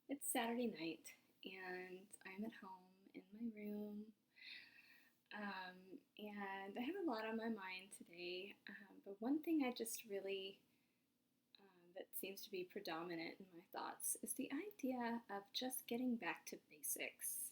It's Saturday night, and I'm at home in my room. And I have a lot on my mind today. But one thing I just really, that seems to be predominant in my thoughts is the idea of just getting back to basics.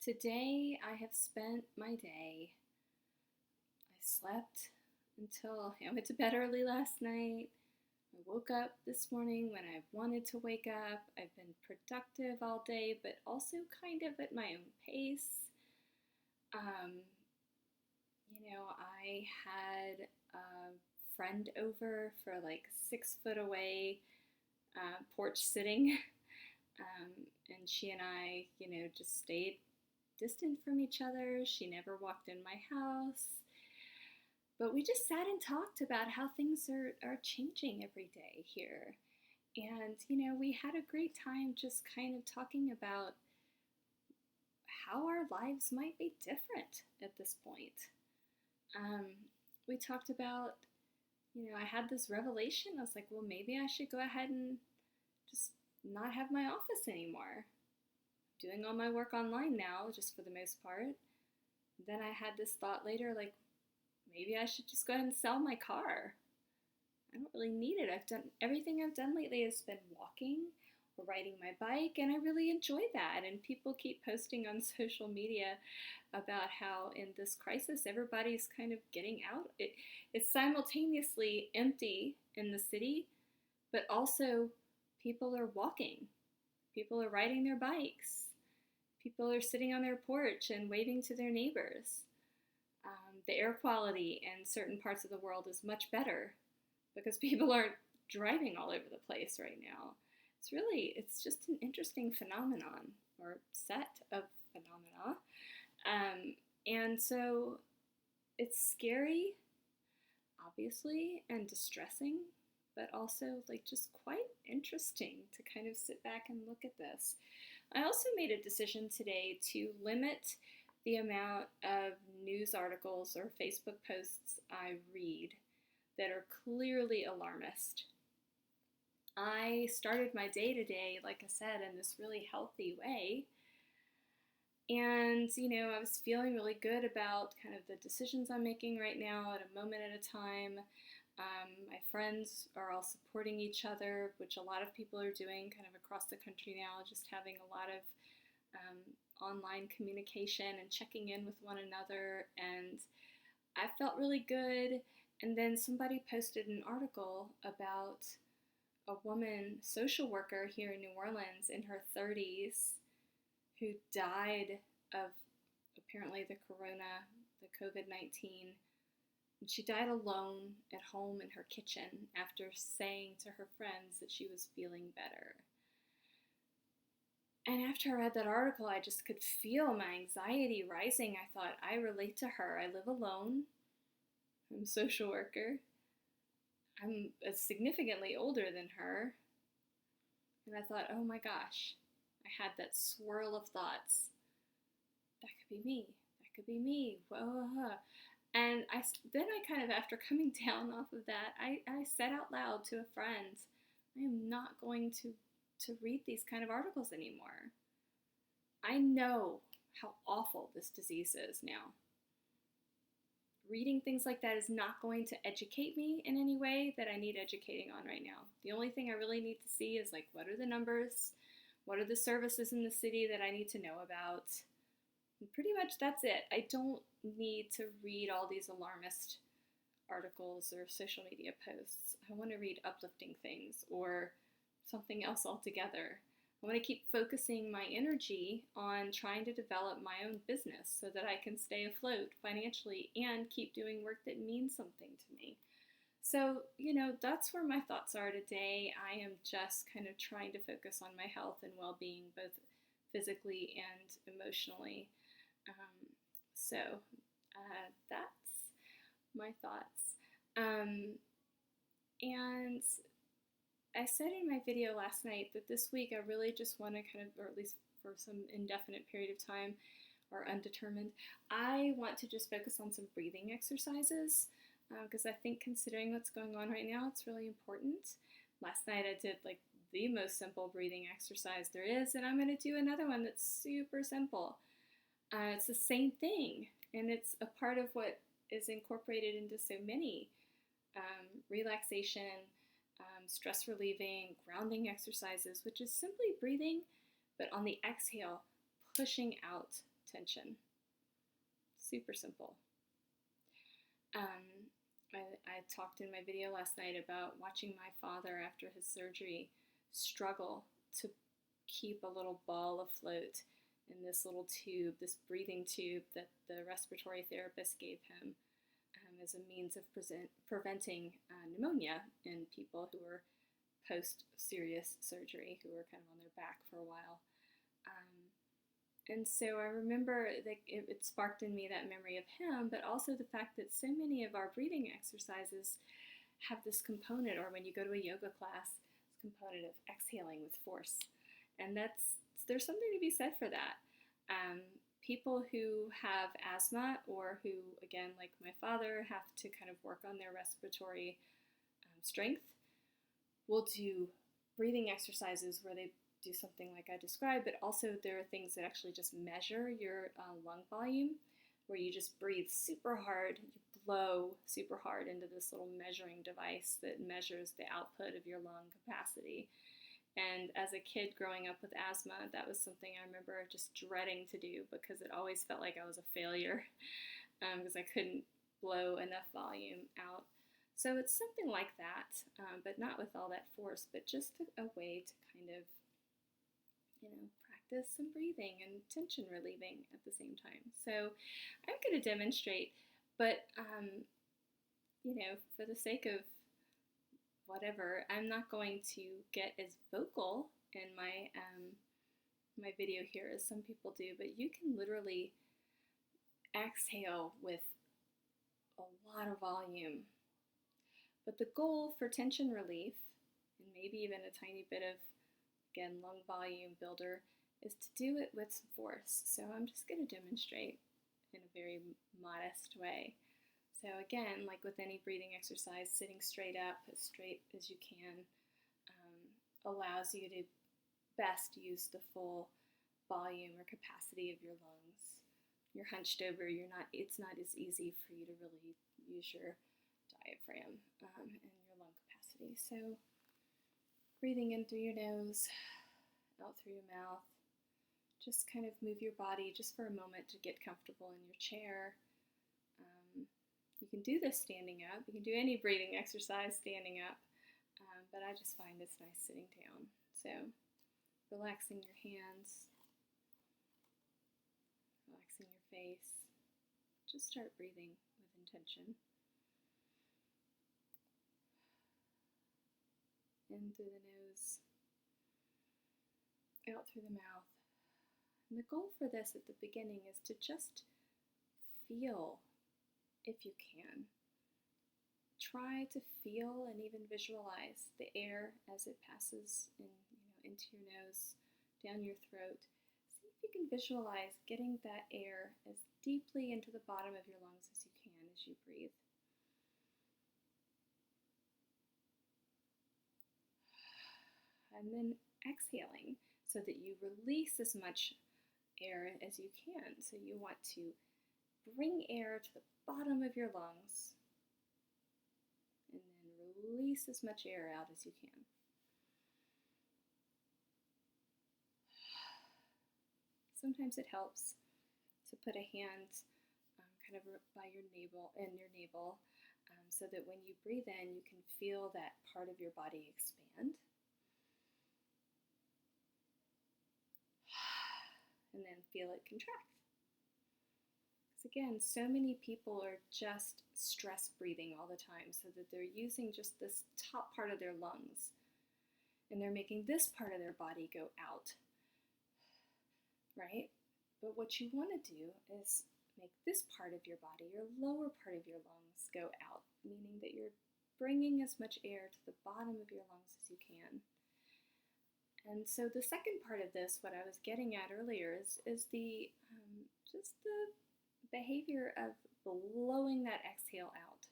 Today, I have spent my day, I slept until I went to bed early last night. I woke up this morning when I wanted to wake up. I've been productive all day, but also kind of at my own pace. Um, I had a friend over for like 6 foot away, porch sitting, um, and she and I, just stayed distant from each other. She never walked in my house. But we just sat and talked about how things are changing every day here. And, we had a great time just kind of talking about how our lives might be different at this point. Um, we talked about, I had this revelation. I was like, well, maybe I should go ahead and just not have my office anymore. I'm doing all my work online now, just for the most part. Then I had this thought later, like, maybe I should just go ahead and sell my car. I don't really need it. I've done everything I've done lately has been walking or riding my bike, and I really enjoy that. And people keep posting on social media about how in this crisis everybody's kind of getting out. It's simultaneously empty in the city, but also people are walking. People are riding their bikes. People are sitting on their porch and waving to their neighbors. The air quality in certain parts of the world is much better because people aren't driving all over the place right now. It's just an interesting phenomenon or set of phenomena. And so it's scary, obviously, and distressing, but also like just quite interesting to kind of sit back and look at this. I also made a decision today to limit the amount of news articles or Facebook posts I read that are clearly alarmist. I started my day today, like I said, in this really healthy way. And, I was feeling really good about kind of the decisions I'm making right now at a moment at a time. My friends are all supporting each other, which a lot of people are doing kind of across the country now, just having a lot of online communication and checking in with one another. And I felt really good. And then somebody posted an article about a woman, social worker here in New Orleans in her 30s, who died of apparently the COVID-19. And she died alone at home in her kitchen after saying to her friends that she was feeling better. And after I read that article, I just could feel my anxiety rising. I thought, I relate to her. I live alone. I'm a social worker. I'm significantly older than her. And I thought, oh my gosh, I had that swirl of thoughts. That could be me. That could be me. Whoa. And then I kind of, after coming down off of that, I said out loud to a friend, I am not going to read these kind of articles anymore. I know how awful this disease is now. Reading things like that is not going to educate me in any way that I need educating on right now. The only thing I really need to see is like, what are the numbers? What are the services in the city that I need to know about? And pretty much that's it. I don't need to read all these alarmist articles or social media posts. I want to read uplifting things or something else altogether. I want to keep focusing my energy on trying to develop my own business so that I can stay afloat financially and keep doing work that means something to me. So, that's where my thoughts are today. I am just kind of trying to focus on my health and well-being, both physically and emotionally. That's my thoughts. And I said in my video last night that this week I really just want to kind of, or at least for some indefinite period of time or undetermined, I want to just focus on some breathing exercises because I think considering what's going on right now, it's really important. Last night I did like the most simple breathing exercise there is, and I'm going to do another one that's super simple. It's the same thing, and it's a part of what is incorporated into so many relaxation, stress relieving, grounding exercises, which is simply breathing, but on the exhale, pushing out tension. Super simple. I talked in my video last night about watching my father after his surgery struggle to keep a little ball afloat in this little tube, this breathing tube that the respiratory therapist gave him as a means of preventing pneumonia in people who were post-serious surgery, who were kind of on their back for a while. And so I remember that it sparked in me that memory of him, but also the fact that so many of our breathing exercises have this component, or when you go to a yoga class, this component of exhaling with force. And there's something to be said for that. People who have asthma, or who, again, like my father, have to kind of work on their respiratory strength, will do breathing exercises where they do something like I described, but also there are things that actually just measure your lung volume, where you just breathe super hard, you blow super hard into this little measuring device that measures the output of your lung capacity. And as a kid growing up with asthma, that was something I remember just dreading to do, because it always felt like I was a failure because I couldn't blow enough volume out. So it's something like that, but not with all that force, but just a way to kind of practice some breathing and tension relieving at the same time. So I'm going to demonstrate, but, for the sake of whatever, I'm not going to get as vocal in my video here as some people do, but you can literally exhale with a lot of volume. But the goal for tension relief, and maybe even a tiny bit of, again, lung volume builder, is to do it with some force. So I'm just going to demonstrate in a very modest way. So again, like with any breathing exercise, sitting straight up, as straight as you can, allows you to best use the full volume or capacity of your lungs. You're hunched over, it's not as easy for you to really use your diaphragm and your lung capacity. So breathing in through your nose, out through your mouth. Just kind of move your body just for a moment to get comfortable in your chair. You can do this standing up. You can do any breathing exercise standing up, but I just find it's nice sitting down. So relaxing your hands, relaxing your face. Just start breathing with intention. In through the nose, out through the mouth. And the goal for this at the beginning is to just feel, if you can. Try to feel and even visualize the air as it passes into your nose, down your throat. See if you can visualize getting that air as deeply into the bottom of your lungs as you can as you breathe. And then exhaling so that you release as much air as you can. So you want to bring air to the bottom of your lungs and then release as much air out as you can. Sometimes it helps to put a hand kind of by your navel, so that when you breathe in, you can feel that part of your body expand. And then feel it contract. Because again, so many people are just stress breathing all the time, so that they're using just this top part of their lungs, and they're making this part of their body go out, right? But what you want to do is make this part of your body, your lower part of your lungs, go out, meaning that you're bringing as much air to the bottom of your lungs as you can. And so the second part of this, what I was getting at earlier, is the just the behavior of blowing that exhale out,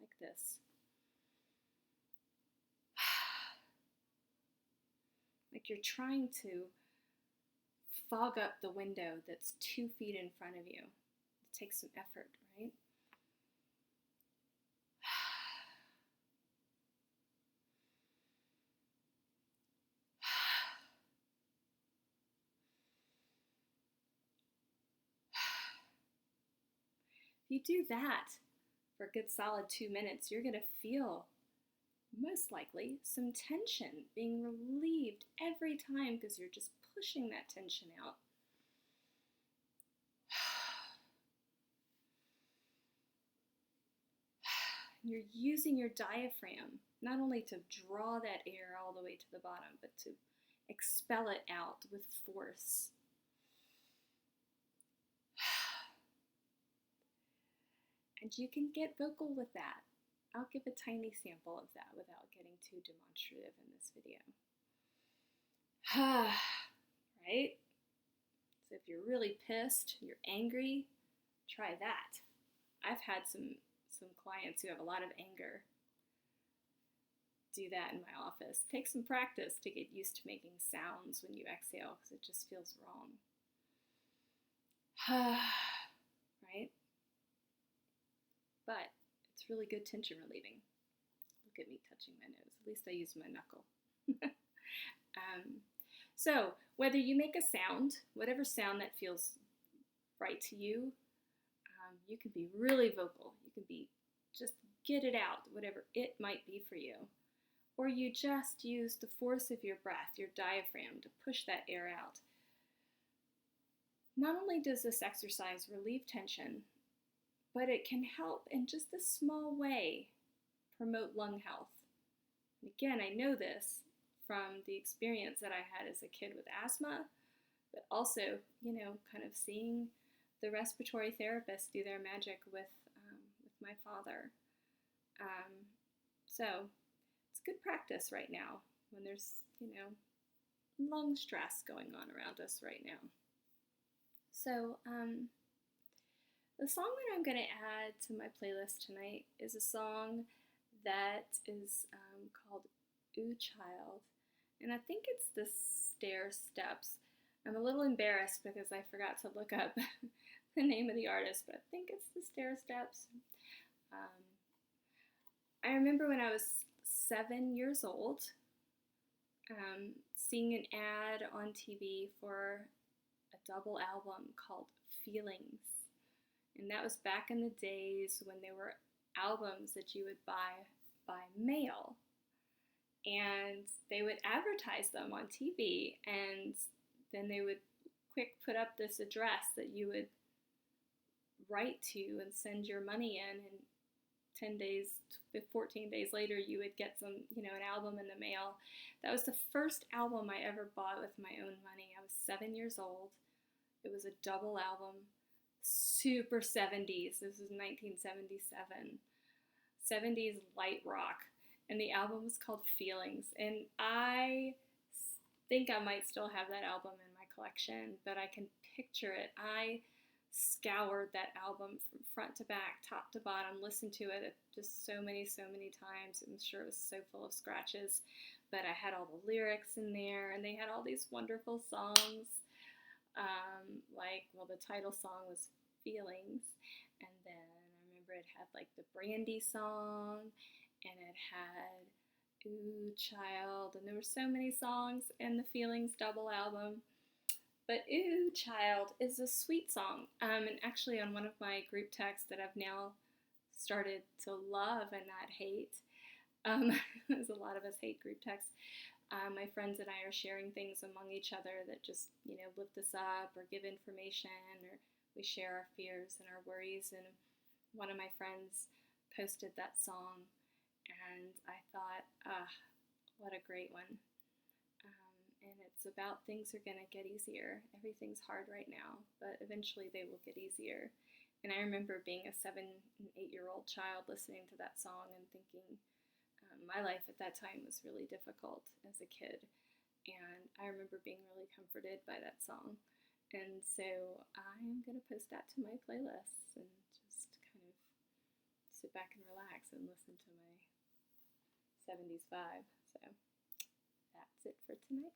like this. like you're trying to fog up the window that's 2 feet in front of you. It takes some effort, right? If you do that for a good solid 2 minutes, you're going to feel, most likely, some tension being relieved every time because you're just pushing that tension out. You're using your diaphragm not only to draw that air all the way to the bottom, but to expel it out with force. And you can get vocal with that. I'll give a tiny sample of that without getting too demonstrative in this video. Right? So if you're really pissed, you're angry, try that. I've had some clients who have a lot of anger do that in my office. Take some practice to get used to making sounds when you exhale because it just feels wrong. Right? But it's really good tension relieving. Look at me touching my nose. At least I use my knuckle. So whether you make a sound, whatever sound that feels right to you, you can be really vocal. You can be just get it out, whatever it might be for you. Or you just use the force of your breath, your diaphragm, to push that air out. Not only does this exercise relieve tension, but it can help in just a small way promote lung health. And again, I know this from the experience that I had as a kid with asthma, but also, kind of seeing the respiratory therapists do their magic with my father. So it's good practice right now when there's, lung stress going on around us right now. So the song that I'm going to add to my playlist tonight is a song that is called Ooh Child. And I think it's the Stair Steps. I'm a little embarrassed because I forgot to look up the name of the artist, but I think it's the Stair Steps. I remember when I was 7 years old, seeing an ad on TV for a double album called Feelings. And that was back in the days when there were albums that you would buy by mail. And they would advertise them on TV, and then they would quick put up this address that you would write to and send your money in, and 10 days, 14 days later, you would get some, an album in the mail. That was the first album I ever bought with my own money. I was 7 years old. It was a double album, super 70s. This was 1977. 70s light rock. And the album was called Feelings. And I think I might still have that album in my collection, but I can picture it. I scoured that album from front to back, top to bottom, listened to it just so many times. I'm sure it was so full of scratches, but I had all the lyrics in there, and they had all these wonderful songs. The title song was Feelings, and then I remember it had like the Brandy song, and it had Ooh Child, and there were so many songs in the Feelings double album. But Ooh Child is a sweet song, and actually on one of my group texts that I've now started to love and not hate, there's a lot of us hate group texts. My friends and I are sharing things among each other that just, lift us up or give information, or we share our fears and our worries. And one of my friends posted that song, and I thought, what a great one. And it's about things are going to get easier. Everything's hard right now, but eventually they will get easier. And I remember being a 7 and 8-year-old child listening to that song and thinking, my life at that time was really difficult as a kid, and I remember being really comforted by that song. And so I'm going to post that to my playlists and just kind of sit back and relax and listen to my 70s vibe. So that's it for tonight.